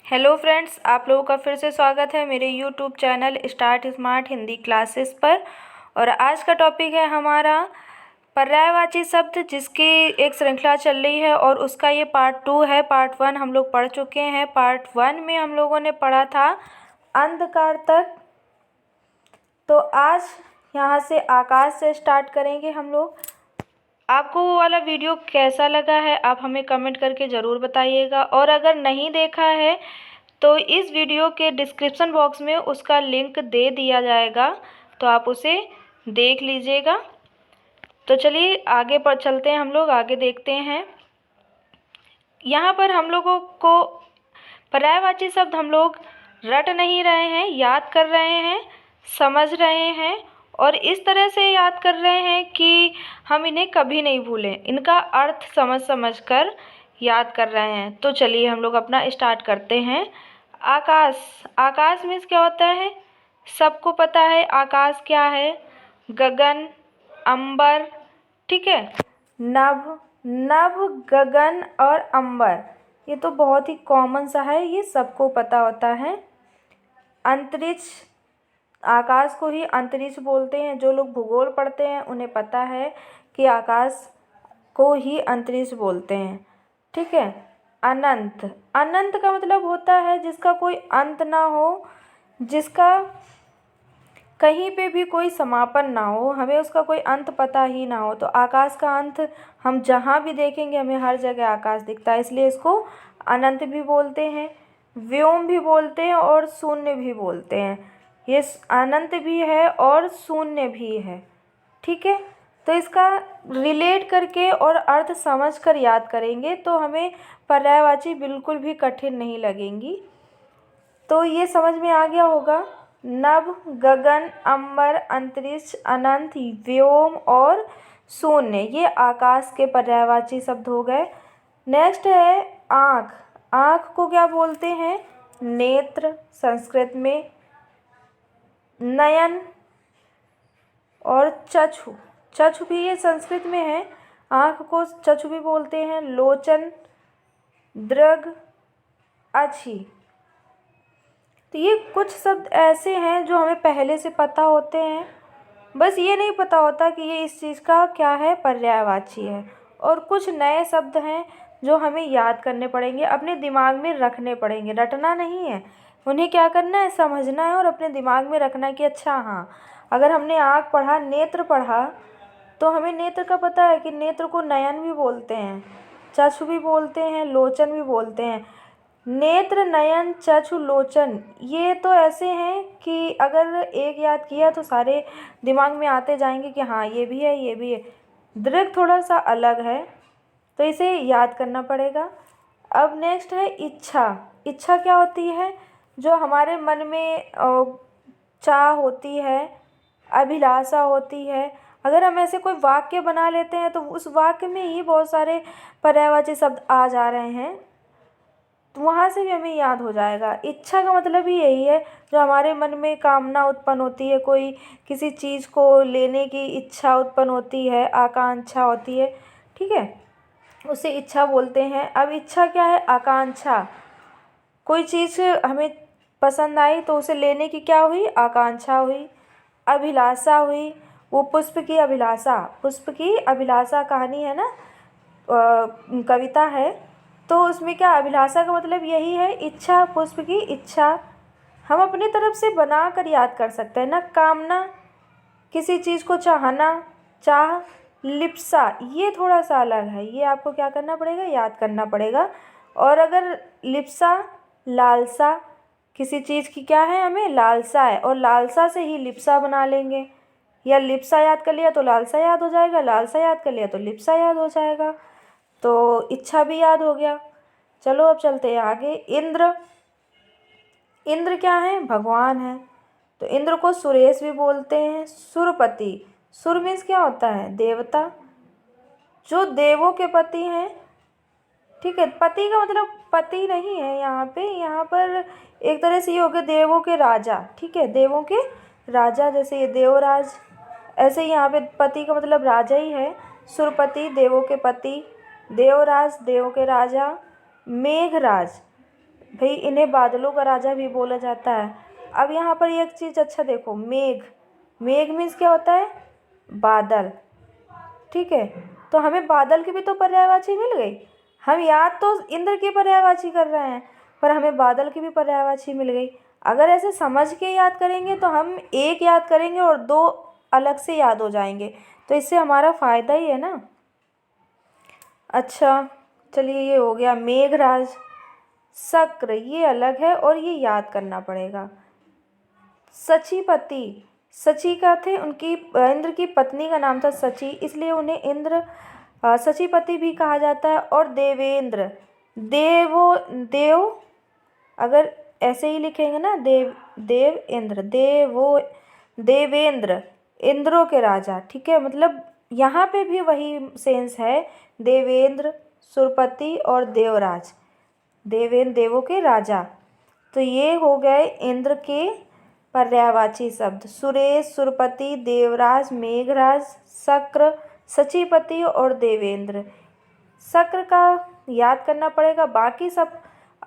Hello friends, आप लोगों का फिर से स्वागत है मेरे YouTube channel start smart Hindi classes पर। और आज का टॉपिक है हमारा पर्यायवाची शब्द, जिसकी एक श्रृंखला चल रही है और उसका ये पार्ट 2 है। पार्ट 1 हम लोग पढ़ चुके हैं। पार्ट 1 में हम लोगों ने पढ़ा था अंधकार तक। तो आज यहाँ से आकाश से स्टार्ट करेंगे हम लोग। आपको वो वाला वीडियो कैसा लगा है आप हमें कमेंट करके ज़रूर बताइएगा। और अगर नहीं देखा है तो इस वीडियो के डिस्क्रिप्शन बॉक्स में उसका लिंक दे दिया जाएगा, तो आप उसे देख लीजिएगा। तो चलिए आगे पर चलते हैं, हम लोग आगे देखते हैं। यहाँ पर हम लोगों को पर्यायवाची शब्द हम लोग रट नहीं रहे हैं, याद कर रहे हैं, समझ रहे हैं और इस तरह से याद कर रहे हैं कि हम इन्हें कभी नहीं भूलें। इनका अर्थ समझ समझ कर याद कर रहे हैं। तो चलिए हम लोग अपना स्टार्ट करते हैं। आकाश, आकाश मीन्स क्या होता है? सबको पता है आकाश क्या है। गगन, अंबर, ठीक है। नभ, नभ, गगन और अंबर, ये तो बहुत ही कॉमन सा है, ये सबको पता होता है। अंतरिक्ष, आकाश को ही अंतरिक्ष बोलते हैं। जो लोग भूगोल पढ़ते हैं उन्हें पता है कि आकाश को ही अंतरिक्ष बोलते हैं, ठीक है। अनंत, अनंत का मतलब होता है जिसका कोई अंत ना हो, जिसका कहीं पे भी कोई समापन ना हो, हमें उसका कोई अंत पता ही ना हो। तो आकाश का अंत हम जहाँ भी देखेंगे हमें हर जगह आकाश दिखता है, इसलिए इसको अनंत भी बोलते हैं, व्योम भी बोलते हैं और शून्य भी बोलते हैं। ये अनंत भी है और शून्य भी है, ठीक है। तो इसका रिलेट करके और अर्थ समझ कर याद करेंगे तो हमें पर्यायवाची बिल्कुल भी कठिन नहीं लगेंगी। तो ये समझ में आ गया होगा। नभ, गगन, अंबर, अंतरिक्ष, अनंत, व्योम और शून्य, ये आकाश के पर्यायवाची शब्द हो गए। नेक्स्ट है आँख। आँख को क्या बोलते हैं? नेत्र संस्कृत में, नयन और चक्षु, चक्षु भी ये संस्कृत में है। आँख को चक्षु भी बोलते हैं। लोचन, दृग, अच्छी। तो ये कुछ शब्द ऐसे हैं जो हमें पहले से पता होते हैं, बस ये नहीं पता होता कि ये इस चीज़ का क्या है, पर्यायवाची है। और कुछ नए शब्द हैं जो हमें याद करने पड़ेंगे, अपने दिमाग में रखने पड़ेंगे, रटना नहीं है। उन्हें क्या करना है, समझना है और अपने दिमाग में रखना है कि अच्छा हाँ, अगर हमने आँख पढ़ा, नेत्र पढ़ा, तो हमें नेत्र का पता है कि नेत्र को नयन भी बोलते हैं, चक्षु भी बोलते हैं, लोचन भी बोलते हैं। नेत्र, नयन, चक्षु, लोचन, ये तो ऐसे हैं कि अगर एक याद किया तो सारे दिमाग में आते जाएंगे कि हाँ ये भी है, ये भी है। दृग थोड़ा सा अलग है, तो इसे याद करना पड़ेगा। अब नेक्स्ट है इच्छा। इच्छा क्या होती है? जो हमारे मन में चाह होती है, अभिलाषा होती है। अगर हम ऐसे कोई वाक्य बना लेते हैं तो उस वाक्य में ही बहुत सारे पर्यायवाची शब्द आ जा रहे हैं, तो वहाँ से भी हमें याद हो जाएगा। इच्छा का मतलब ही यही है, जो हमारे मन में कामना उत्पन्न होती है, कोई किसी चीज़ को लेने की इच्छा उत्पन्न होती है, आकांक्षा होती है, ठीक है, उसे इच्छा बोलते हैं। अब इच्छा क्या है? आकांक्षा। कोई चीज़ हमें पसंद आई तो उसे लेने की क्या हुई? आकांक्षा हुई, अभिलाषा हुई। वो पुष्प की अभिलाषा, पुष्प की अभिलाषा कहानी है ना, कविता है, तो उसमें क्या, अभिलाषा का मतलब यही है, इच्छा, पुष्प की इच्छा। हम अपनी तरफ से बना कर याद कर सकते हैं ना, कामना, किसी चीज़ को चाहना, चाह, लिप्सा, ये थोड़ा सा अलग है, ये आपको क्या करना पड़ेगा, याद करना पड़ेगा। और अगर लिप्सा, लालसा, किसी चीज़ की क्या है, हमें लालसा है, और लालसा से ही लिप्सा बना लेंगे, या लिप्सा याद कर लिया तो लालसा याद हो जाएगा, लालसा याद कर लिया तो लिप्सा याद हो जाएगा। तो इच्छा भी याद हो गया। चलो अब चलते हैं आगे। इंद्र, इंद्र क्या है? भगवान है। तो इंद्र को सुरेश भी बोलते हैं। सुरपति, सुर मीन्स क्या होता है? देवता, जो देवों के पति हैं, ठीक है। पति का मतलब पति नहीं है यहाँ पे, यहाँ पर एक तरह से ये हो गया देवों के राजा, ठीक है, देवों के राजा, जैसे ये देवराज, ऐसे ही यहाँ पे पति का मतलब राजा ही है। सुरपति, देवों के पति, देवराज, देवों के राजा, मेघराज, भाई इन्हें बादलों का राजा भी बोला जाता है। अब यहाँ पर एक चीज़ अच्छा देखो, मेघ, मेघ मीन्स क्या होता है, बादल। ठीक है, तो हमें बादल की भी तो पर्यायवाची मिल गई। हम याद तो इंद्र की पर्यायवाची कर रहे हैं, पर हमें बादल की भी पर्यायवाची मिल गई। अगर ऐसे समझ के याद करेंगे तो हम एक याद करेंगे और दो अलग से याद हो जाएंगे, तो इससे हमारा फ़ायदा ही है ना। अच्छा चलिए, ये हो गया मेघराज। शक्र ये अलग है और ये याद करना पड़ेगा। सचीपति, सची का थे उनकी, इंद्र की पत्नी का नाम था सची, इसलिए उन्हें इंद्र सचीपति भी कहा जाता है। और देवेंद्र, देव, अगर ऐसे ही लिखेंगे ना, देव इंद्र, देवेंद्र इंद्रों के राजा। ठीक है, मतलब यहाँ पे भी वही सेंस है, देवेंद्र, सुरपति और देवराज, देवेंद्र देवों के राजा। तो ये हो गए इंद्र के पर्यायवाची शब्द, सुरेश, सुरपति, देवराज, मेघराज, शक्र, सचीपति और देवेंद्र। शक्र का याद करना पड़ेगा, बाकी सब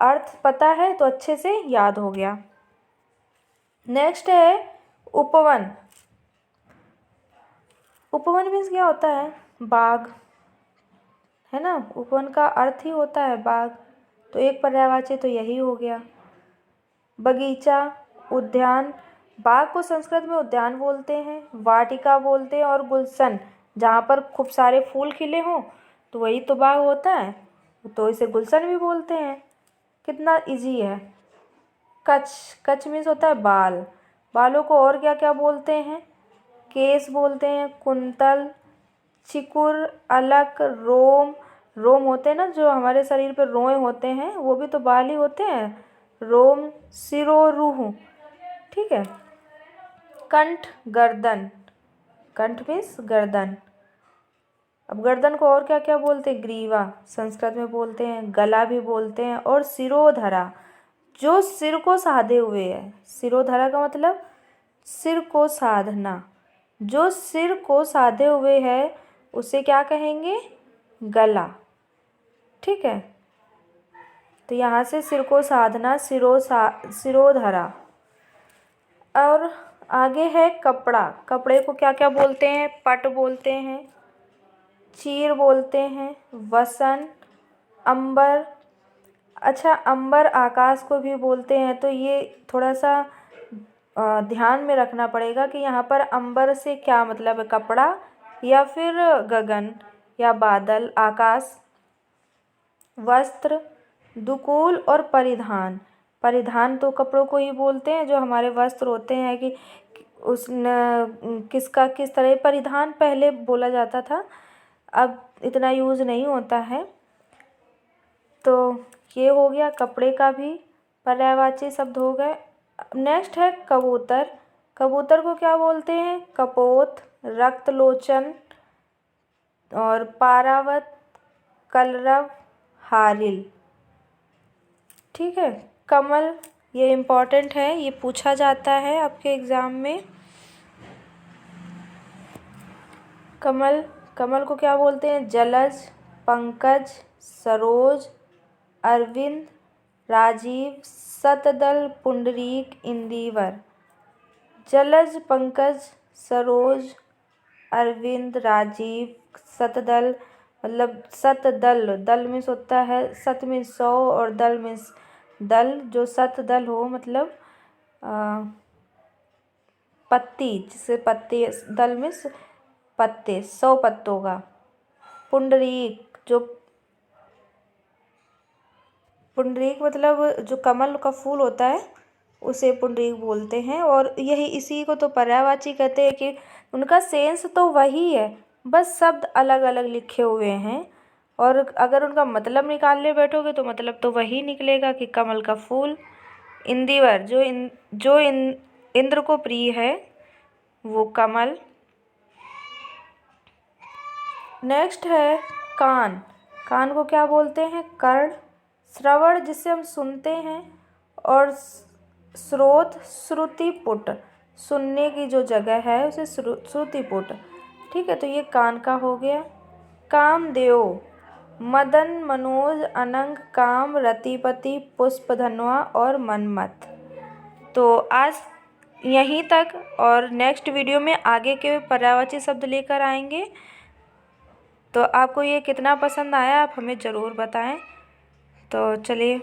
अर्थ पता है तो अच्छे से याद हो गया। नेक्स्ट है उपवन। उपवन मीन्स क्या होता है, बाग, है ना। उपवन का अर्थ ही होता है बाग, तो एक पर्यायवाची तो यही हो गया। बगीचा, उद्यान, बाग को संस्कृत में उद्यान बोलते हैं, वाटिका बोलते हैं, और गुलशन जहाँ पर खूब सारे फूल खिले हों तो वही तो बाग होता है, तो इसे गुलशन भी बोलते हैं। कितना इजी है। कच्छ, कच्छ मीन्स होता है बाल, बालों को और क्या क्या बोलते हैं, केस बोलते हैं, कुंतल, चिकुर, अलक, रोम, रोम होते हैं ना जो हमारे शरीर पर रोए होते हैं, वो भी तो बाल ही होते हैं, रोम, सिरोरूह। ठीक है। कंठ, गर्दन, कंठ मीन्स गर्दन। अब गर्दन को और क्या क्या बोलते हैं, ग्रीवा संस्कृत में बोलते हैं, गला भी बोलते हैं, और सिरोधरा जो सिर को साधे हुए है। सिरोधरा का मतलब सिर को साधना, जो सिर को साधे हुए है उसे क्या कहेंगे, गला। ठीक है, तो यहाँ से सिर को साधना, सिरोधरा। और आगे है कपड़ा, कपड़े को क्या क्या बोलते हैं, पट बोलते हैं, चीर बोलते हैं, वसन, अंबर। अच्छा, अंबर आकाश को भी बोलते हैं, तो ये थोड़ा सा ध्यान में रखना पड़ेगा कि यहाँ पर अंबर से क्या मतलब है, कपड़ा या फिर गगन या बादल, आकाश। वस्त्र, दुकूल और परिधान, परिधान तो कपड़ों को ही बोलते हैं, जो हमारे वस्त्र होते हैं कि उस किसका किस तरह परिधान पहले बोला जाता था, अब इतना यूज़ नहीं होता है। तो ये हो गया, कपड़े का भी पर्यायवाची शब्द हो गए। नेक्स्ट है कबूतर, कबूतर को क्या बोलते हैं, कपोत, रक्तलोचन और पारावत, कलरव, हारिल। ठीक है। कमल, ये इम्पॉर्टेंट है, ये पूछा जाता है आपके एग्ज़ाम में। कमल, कमल को क्या बोलते हैं, जलज, पंकज, सरोज, अरविंद, राजीव, शतदल, पुंडरीक, इंदिवर। जलज, पंकज, सरोज, अरविंद, राजीव, शतदल, मतलब शतदल, दल मीन्स होता है, शत मीन्स 100 और दल मीन्स दल, जो शतदल हो मतलब पत्ती, जिससे पत्ते, दल मीन्स पत्ते, 100 पत्तों का। पुंडरीक, जो पुंडरीक मतलब जो कमल का फूल होता है उसे पुंडरीक बोलते हैं, और यही इसी को तो पर्यायवाची कहते हैं कि उनका सेंस तो वही है, बस शब्द अलग अलग लिखे हुए हैं, और अगर उनका मतलब निकालने बैठोगे तो मतलब तो वही निकलेगा कि कमल का फूल। इंदिवर, इंद्र को प्रिय है वो कमल। नेक्स्ट है कान, कान को क्या बोलते हैं, कर्ण। श्रवण, जिसे हम सुनते हैं, और स्रोत, श्रुतिपुट, सुनने की जो जगह है उसे श्रुतिपुट। ठीक है, तो ये कान का हो गया। कामदेव, मदन, मनोज, अनंग, काम, रतिपति, पुष्प, धनवा और मनमत। तो आज यहीं तक, और नेक्स्ट वीडियो में आगे के पर्यायवाची शब्द लेकर आएंगे। तो आपको ये कितना पसंद आया आप हमें ज़रूर बताएं। तो चलिए।